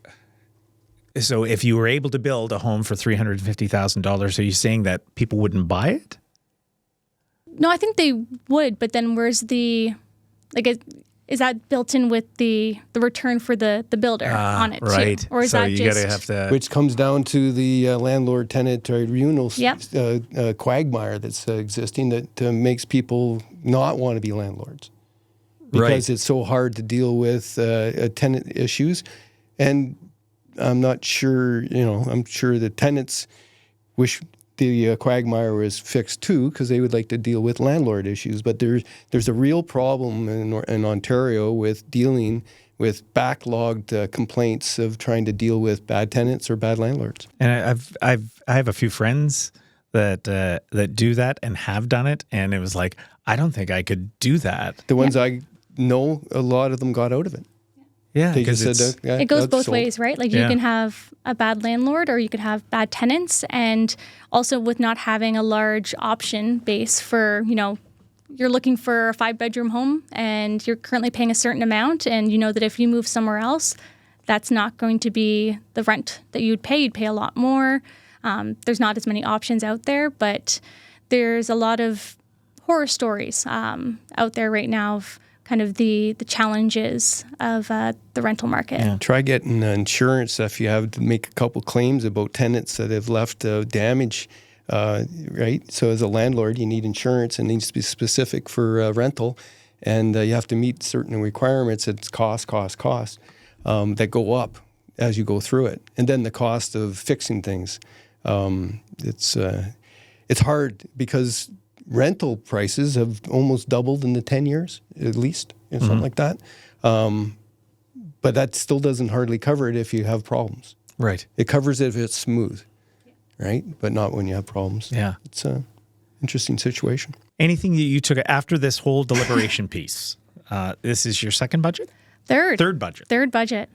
if you were able to build a home for $350,000, are you saying that people wouldn't buy it? No, I think they would, but then where's the is that built in with the return for the builder on it right. too? Or is so that you just gotta have to, which comes down to the landlord-tenant tribunal quagmire that's existing that makes people not want to be landlords because it's so hard to deal with tenant issues. And I'm not sure, I'm sure the tenants wish the quagmire was fixed too, because they would like to deal with landlord issues. But there's a real problem in Ontario with dealing with backlogged complaints of trying to deal with bad tenants or bad landlords. and I have a few friends that do that and have done it, and it was like, I don't think I could do that. The ones I know, a lot of them got out of it. Yeah, They because just said, It goes both sold. ways, right? Like you can have a bad landlord or you could have bad tenants. And also with not having a large option base for, you're looking for a 5-bedroom home and you're currently paying a certain amount, and you know that if you move somewhere else, that's not going to be the rent that you'd pay. You'd pay a lot more. There's not as many options out there, but there's a lot of horror stories out there right now of kind of the challenges of the rental market. Yeah. Try getting insurance if you have to make a couple claims about tenants that have left damage, right? So as a landlord, you need insurance. It needs to be specific for rental, and you have to meet certain requirements. It's cost that go up as you go through it. And then the cost of fixing things. It's hard because rental prices have almost doubled in the 10 years, at least, something like that. But that still doesn't hardly cover it if you have problems. right. It covers it if it's smooth, right? But not when you have problems. Yeah. It's an interesting situation. Anything that you took after this whole deliberation piece? This is your second budget? Third budget. Third budget.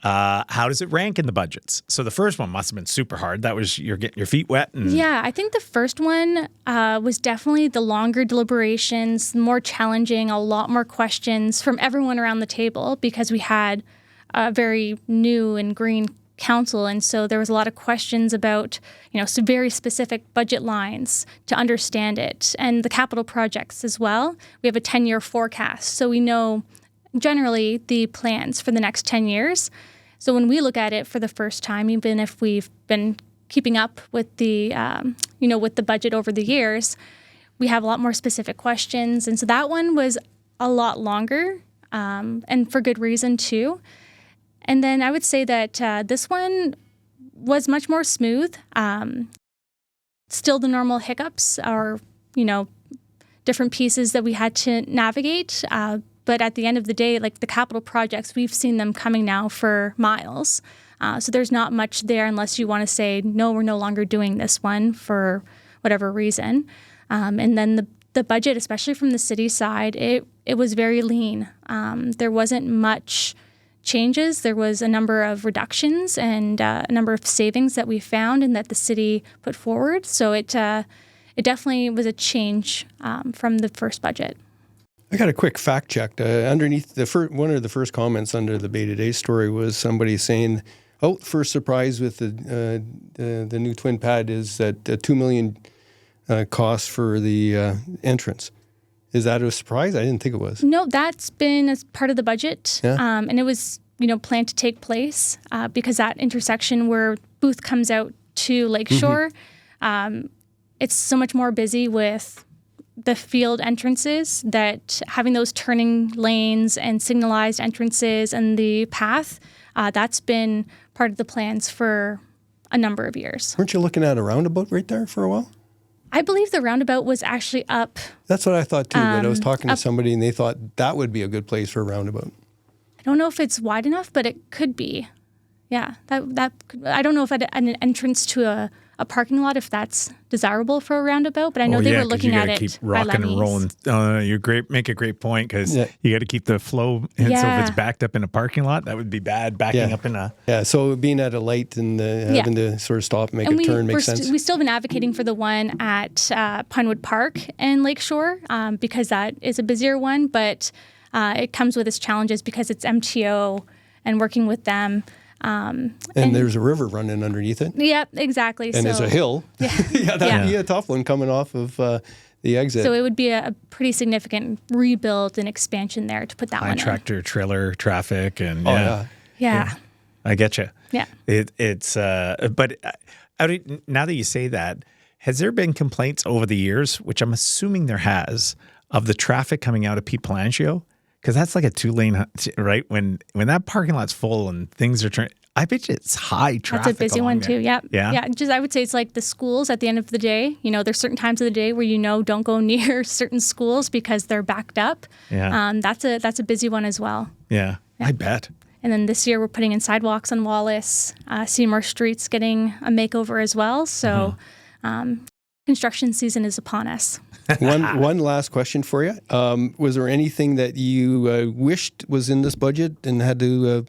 How does it rank in the budgets? So the first one must have been super hard. That was you're getting your feet wet. And Yeah, I think the first one was definitely the longer deliberations, more challenging, a lot more questions from everyone around the table because we had a very new and green council. And so there was a lot of questions about, some very specific budget lines to understand it, and the capital projects as well. We have a 10-year forecast, so we know generally the plans for the next 10 years. So when we look at it for the first time, even if we've been keeping up with the, with the budget over the years, we have a lot more specific questions. And so that one was a lot longer, and for good reason too. And then I would say that this one was much more smooth. Still the normal hiccups or, different pieces that we had to navigate. But at the end of the day, like the capital projects, we've seen them coming now for miles. So there's not much there unless you want to say, no, we're no longer doing this one for whatever reason. And then the budget, especially from the city side, it was very lean. There wasn't much changes. There was a number of reductions and a number of savings that we found and that the city put forward. So it definitely was a change from the first budget. I got a quick fact check. Underneath one of the first comments under the Bay Today story was somebody saying, first surprise with the new twin pad is that $2 million cost for the entrance. Is that a surprise? I didn't think it was. No, that's been as part of the budget. Yeah. And it was, planned to take place because that intersection where Booth comes out to Lakeshore, it's so much more busy with the field entrances that having those turning lanes and signalized entrances and the path, that's been part of the plans for a number of years. Weren't you looking at a roundabout right there for a while? I believe the roundabout was actually up. That's what I thought too, but I was talking to somebody and they thought that would be a good place for a roundabout. I don't know if it's wide enough, but it could be. Yeah, I don't know if an entrance to a parking lot, if that's desirable for a roundabout, but I know they were looking at it. Keep rocking and rolling. You're great. Make a great point because you got to keep the flow. And so if it's backed up in a parking lot, that would be bad. Backing up in a So being at a light and having to sort of stop and make a turn makes sense. We've still been advocating for the one at Pinewood Park and Lakeshore because that is a busier one, but it comes with its challenges because it's MTO and working with them. And there's a river running underneath it. Yep, exactly. And there's a hill. Yeah, That'd be a tough one coming off of the exit. So it would be a pretty significant rebuild and expansion there to put that one in. Tractor, trailer, traffic, and Yeah. I get you. Yeah. It's but now that you say that, has there been complaints over the years, which I'm assuming there has, of the traffic coming out of Pete Palangio? Because that's like a 2-lane, right? When that parking lot's full and things are turning, I bet you it's high traffic. That's a busy one too. Yeah. Yeah. Just I would say it's like the schools at the end of the day. There's certain times of the day where don't go near certain schools because they're backed up. Yeah. That's a busy one as well. Yeah. I bet. And then this year we're putting in sidewalks on Wallace. Seymour Street's getting a makeover as well. So construction season is upon us. One last question for you. Was there anything that you wished was in this budget and had to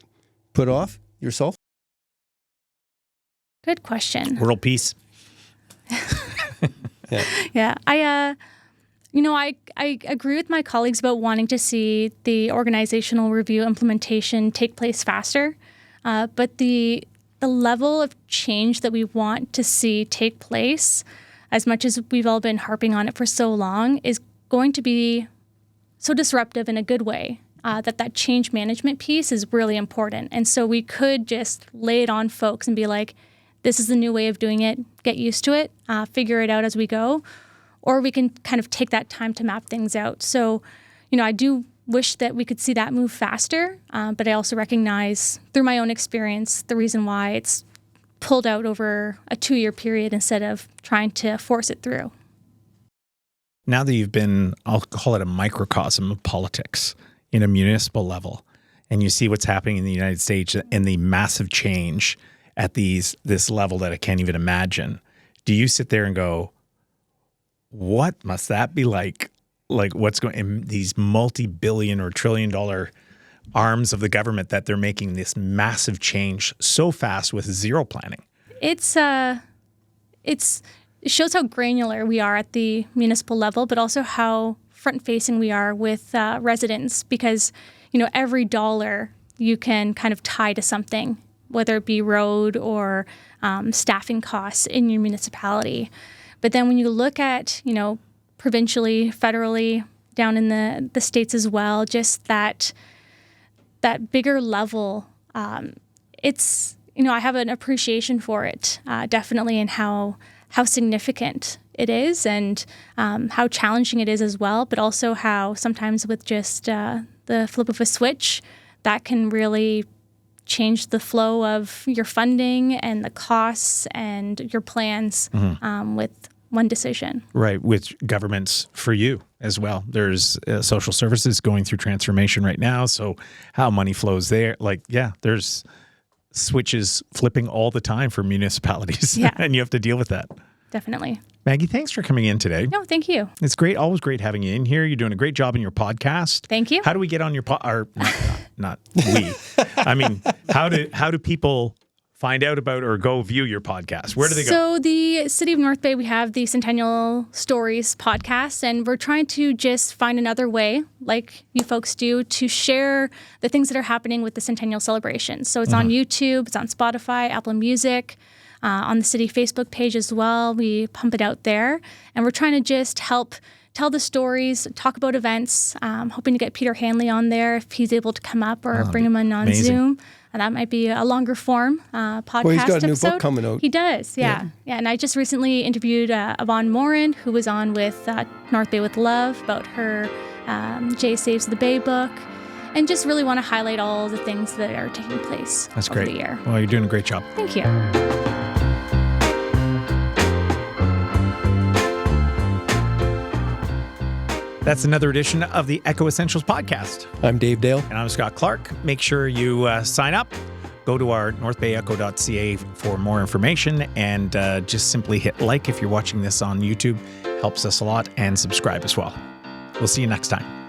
put off yourself? Good question. World peace. Yeah. I agree with my colleagues about wanting to see the organizational review implementation take place faster. But the level of change that we want to see take place, as much as we've all been harping on it for so long, is going to be so disruptive in a good way that change management piece is really important. And so we could just lay it on folks and be like, this is the new way of doing it, get used to it, figure it out as we go. Or we can kind of take that time to map things out. So, I do wish that we could see that move faster, but I also recognize through my own experience the reason why it's pulled out over a 2-year period instead of trying to force it through. Now that you've been, I'll call it a microcosm of politics in a municipal level, and you see what's happening in the United States and the massive change at this level that I can't even imagine, do you sit there and go, what must that be like? Like what's going in these multi-billion or trillion-dollar arms of the government that they're making this massive change so fast with zero planning? It shows how granular we are at the municipal level, but also how front-facing we are with residents, because every dollar you can kind of tie to something, whether it be road or staffing costs in your municipality. But then when you look at, provincially, federally, down in the states as well, just that bigger level, it's, I have an appreciation for it, definitely, and how significant it is and how challenging it is as well, but also how sometimes with just the flip of a switch, that can really change the flow of your funding and the costs and your plans with one decision. Right, with governments for you as well. There's social services going through transformation right now, so how money flows there. There's switches flipping all the time for municipalities, and you have to deal with that. Definitely. Maggie, thanks for coming in today. No, thank you. It's great. Always great having you in here. You're doing a great job in your podcast. Thank you. How do we get on your not we. I mean, how do people find out about or go view your podcast? Where do they go? So the City of North Bay, we have the Centennial Stories podcast, and we're trying to just find another way, like you folks do, to share the things that are happening with the Centennial celebrations. So it's on YouTube, it's on Spotify, Apple Music, on the city Facebook page as well. We pump it out there, and we're trying to just help tell the stories, talk about events. Hoping to get Peter Hanley on there if he's able to come up, or bring him in on Zoom. And that might be a longer form podcast. Well, he's got a new episode. book coming out. He does, yeah. And I just recently interviewed Yvonne Morin, who was on with North Bay with Love about her Jay Saves the Bay book. And just really want to highlight all the things that are taking place over the year. Well, you're doing a great job. Thank you. That's another edition of the Echo Essentials podcast. I'm Dave Dale. And I'm Scott Clark. Make sure you sign up. Go to our northbayecho.ca for more information, and just simply hit like if you're watching this on YouTube. Helps us a lot, and subscribe as well. We'll see you next time.